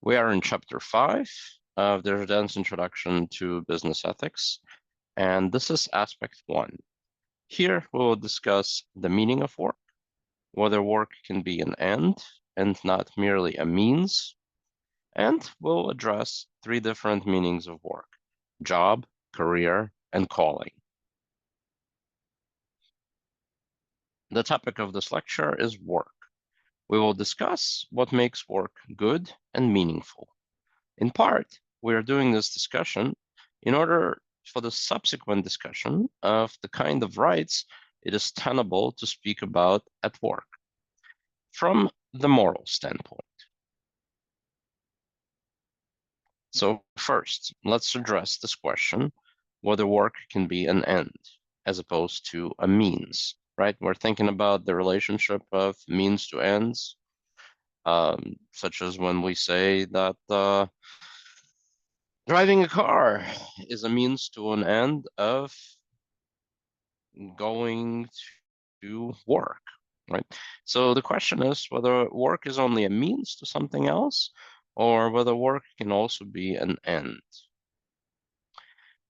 We are in Chapter 5 of Desjardins Introduction to Business Ethics, and this is Aspect 1. Here we will discuss the meaning of work, whether work can be an end and not merely a means, and we'll address 3 different meanings of work: job, career, and calling. The topic of this lecture is work. We will discuss what makes work good and meaningful. In part, we are doing this discussion in order for the subsequent discussion of the kind of rights it is tenable to speak about at work from the moral standpoint. So first, let's address this question, whether work can be an end as opposed to a means, right? We're thinking about the relationship of means to ends, such as when we say that driving a car is a means to an end of going to work, right? So the question is whether work is only a means to something else or whether work can also be an end.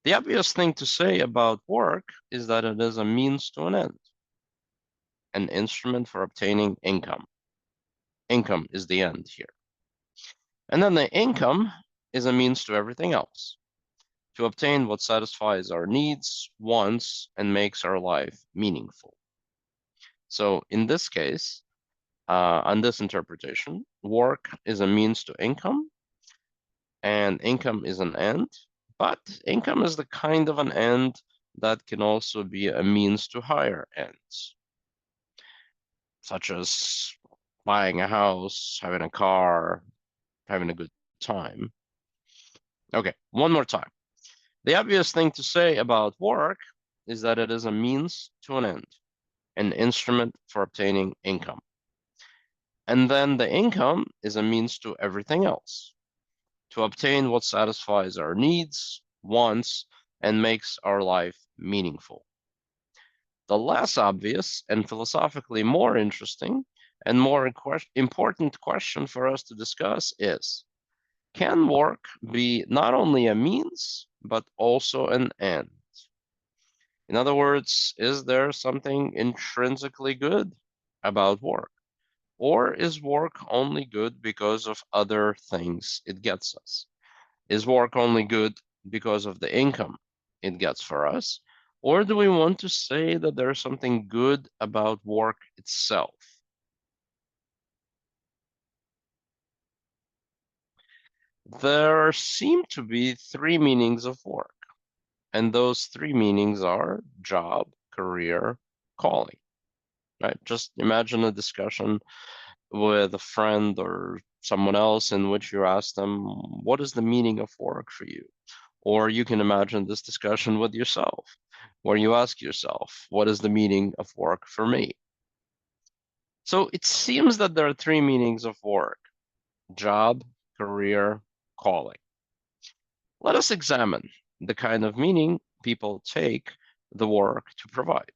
The obvious thing to say about work is that it is a means to an end, an instrument for obtaining income. Income is the end here. And then the income is a means to everything else, to obtain what satisfies our needs, wants, and makes our life meaningful. So in this case, on this interpretation, work is a means to income, and income is an end, but income is the kind of an end that can also be a means to higher ends, such as buying a house, having a car, having a good time. Okay, one more time. The obvious thing to say about work is that it is a means to an end, an instrument for obtaining income. And then the income is a means to everything else, to obtain what satisfies our needs, wants, and makes our life meaningful. The less obvious and philosophically more interesting and more important question for us to discuss is, can work be not only a means, but also an end? In other words, is there something intrinsically good about work? Or is work only good because of other things it gets us? Is work only good because of the income it gets for us? Or do we want to say that there's something good about work itself? There seem to be 3 meanings of work, and those 3 meanings are job, career, calling, right? Just imagine a discussion with a friend or someone else in which you ask them, what is the meaning of work for you? Or you can imagine this discussion with yourself, where you ask yourself, what is the meaning of work for me? So it seems that there are 3 meanings of work: job, career, calling. Let us examine the kind of meaning people take the work to provide,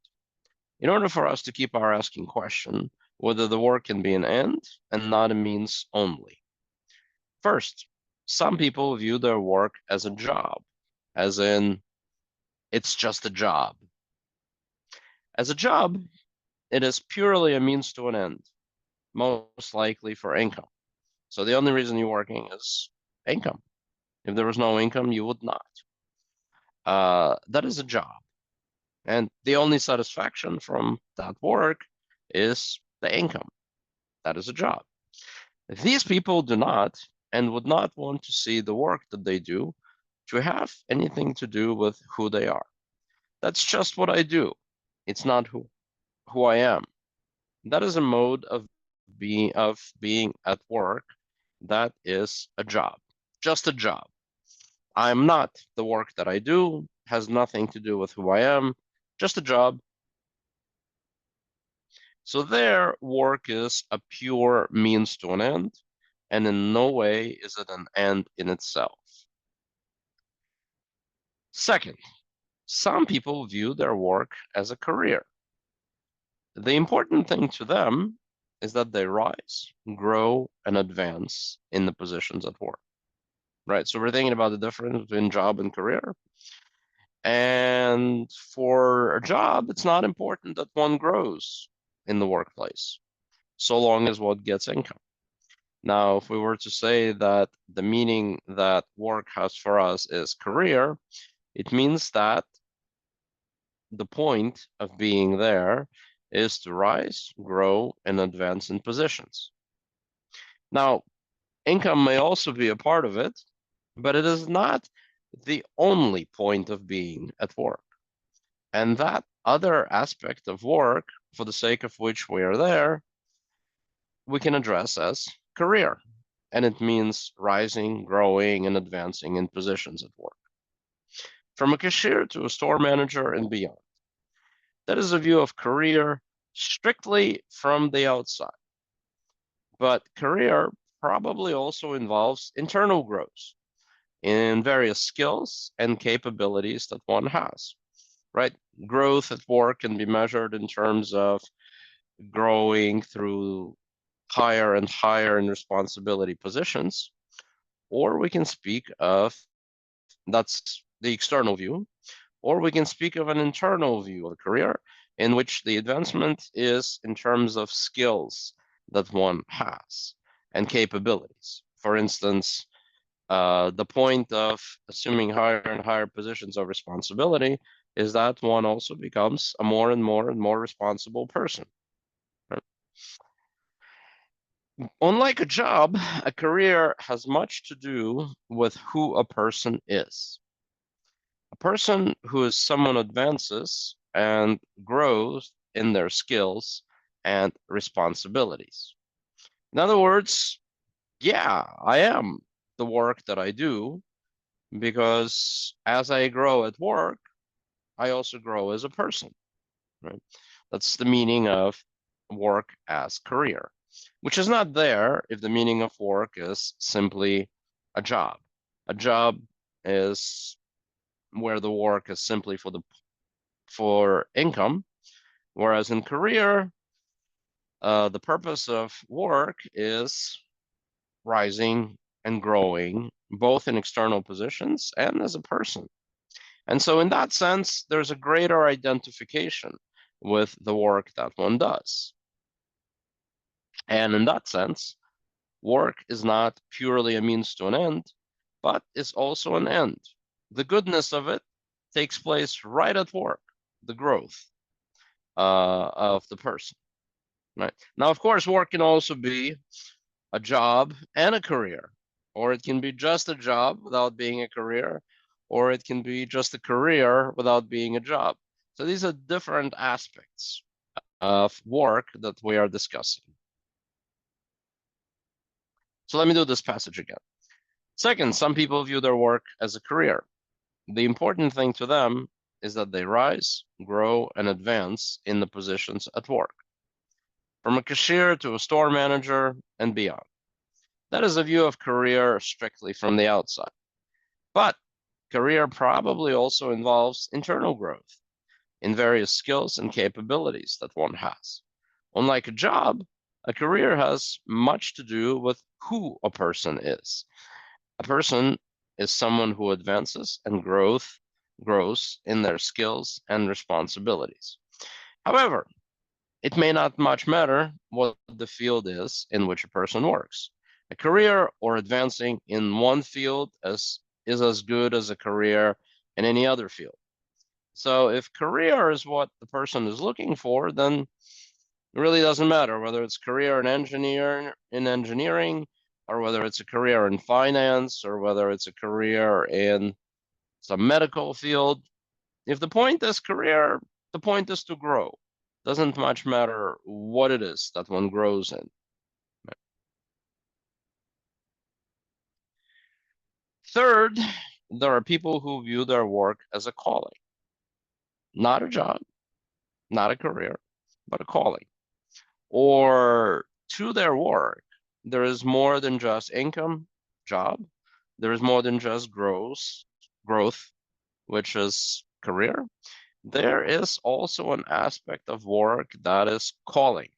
in order for us to keep our asking question whether the work can be an end and not a means only. First, some people view their work as a job, as in, it's just a job. As a job, it is purely a means to an end, most likely for income. So the only reason you're working is income. If there was no income, you would not. That is a job. And the only satisfaction from that work is the income. That is a job. These people do not and would not want to see the work that they do to have anything to do with who they are. That's just what I do. It's not who I am. That is a mode of being at work. That is a job, just a job. I'm not the work that I do, has nothing to do with who I am, just a job. So their work is a pure means to an end, and in no way is it an end in itself. Second, some people view their work as a career. The important thing to them is that they rise, grow, and advance in the positions at work, right? So we're thinking about the difference between job and career. And for a job, it's not important that one grows in the workplace, so long as one gets income. Now, if we were to say that the meaning that work has for us is career, it means that the point of being there is to rise, grow, and advance in positions. Now, income may also be a part of it, but it is not the only point of being at work. And that other aspect of work, for the sake of which we are there, we can address as career. And it means rising, growing, and advancing in positions at work. From a cashier to a store manager and beyond. That is a view of career strictly from the outside. But career probably also involves internal growth in various skills and capabilities that one has, right? Growth at work can be measured in terms of growing through higher and higher in responsibility positions, or we can speak of that's the external view, or we can speak of an internal view of a career in which the advancement is in terms of skills that one has and capabilities. For instance, the point of assuming higher and higher positions of responsibility is that one also becomes a more and more and more responsible person. Right? Unlike a job, a career has much to do with who a person is. A person who is someone advances and grows in their skills and responsibilities. In other words, yeah, I am the work that I do because as I grow at work, I also grow as a person, right? That's the meaning of work as career, which is not there if the meaning of work is simply a job. A job is where the work is simply for income, whereas in career, the purpose of work is rising and growing, both in external positions and as a person. And so, in that sense, there's a greater identification with the work that one does. And in that sense, work is not purely a means to an end, but is also an end. The goodness of it takes place right at work, the growth of the person. Right. Now, of course, work can also be a job and a career, or it can be just a job without being a career, or it can be just a career without being a job. So these are different aspects of work that we are discussing. So let me do this passage again. Second, some people view their work as a career. The important thing to them is that they rise, grow, and advance in the positions at work, from a cashier to a store manager and beyond. That is a view of career strictly from the outside. But career probably also involves internal growth in various skills and capabilities that one has. Unlike a job, a career has much to do with who a person is. A person is someone who advances and grows in their skills and responsibilities. However, it may not much matter what the field is in which a person works. A career or advancing in one field is as good as a career in any other field. So if career is what the person is looking for, then it really doesn't matter whether it's career in engineering, or whether it's a career in finance, or whether it's a career in some medical field. If the point is career, the point is to grow. Doesn't much matter what it is that one grows in. Third, there are people who view their work as a calling, not a job, not a career, but a calling. Or to their work, there is more than just income, job. There is more than just growth, which is career. There is also an aspect of work that is calling.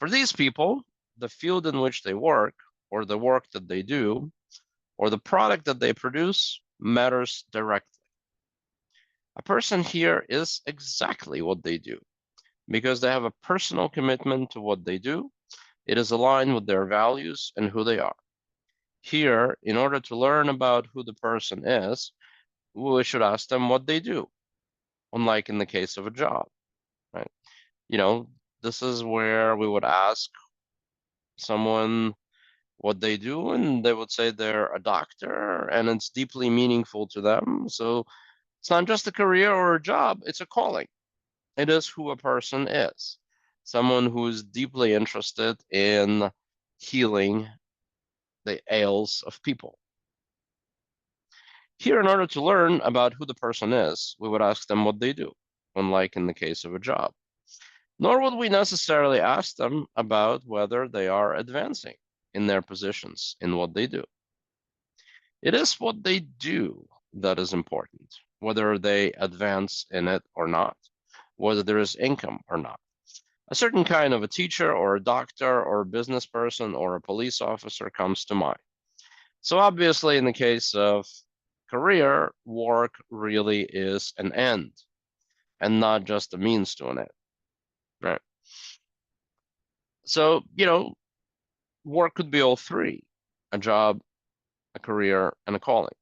For these people, the field in which they work, or the work that they do, or the product that they produce matters directly. A person here is exactly what they do because they have a personal commitment to what they do. It is aligned with their values and who they are. Here, in order to learn about who the person is, we should ask them what they do, unlike in the case of a job, right? You know, this is where we would ask someone what they do, and they would say they're a doctor, and it's deeply meaningful to them. So it's not just a career or a job, it's a calling. It is who a person is. Someone who is deeply interested in healing the ails of people. Here, in order to learn about who the person is, we would ask them what they do, unlike in the case of a job. Nor would we necessarily ask them about whether they are advancing in their positions in what they do. It is what they do that is important, whether they advance in it or not, whether there is income or not. A certain kind of a teacher or a doctor or a business person or a police officer comes to mind. So obviously, in the case of career, work really is an end and not just a means to an end, right? So, work could be all three: a job, a career, and a calling.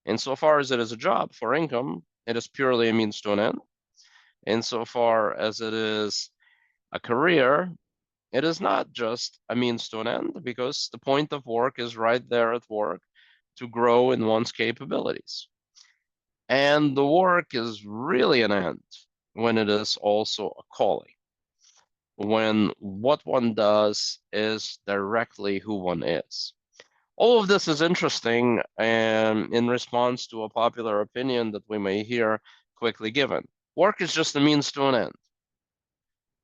Insofar as it is a job for income, it is purely a means to an end. Insofar as it is a career, it is not just a means to an end because the point of work is right there at work to grow in one's capabilities. And the work is really an end when it is also a calling, when what one does is directly who one is. All of this is interesting and in response to a popular opinion that we may hear quickly given. Work is just a means to an end.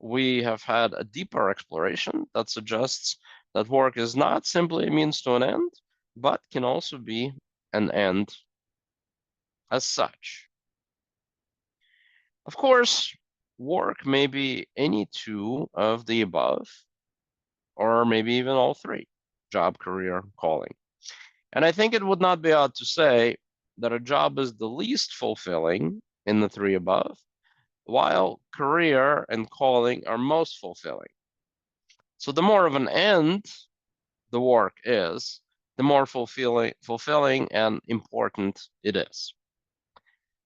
We have had a deeper exploration that suggests that work is not simply a means to an end, but can also be an end as such. Of course, work may be any two of the above, or maybe even all three: job, career, calling. And I think it would not be odd to say that a job is the least fulfilling in the three above, while career and calling are most fulfilling. So the more of an end the work is, the more fulfilling and important it is.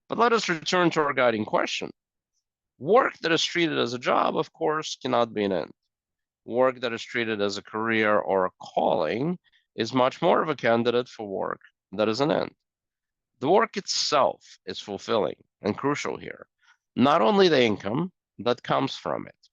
But let us return to our guiding question. Work that is treated as a job, of course, cannot be an end. Work that is treated as a career or a calling is much more of a candidate for work that is an end. The work itself is fulfilling and crucial here, not only the income that comes from it.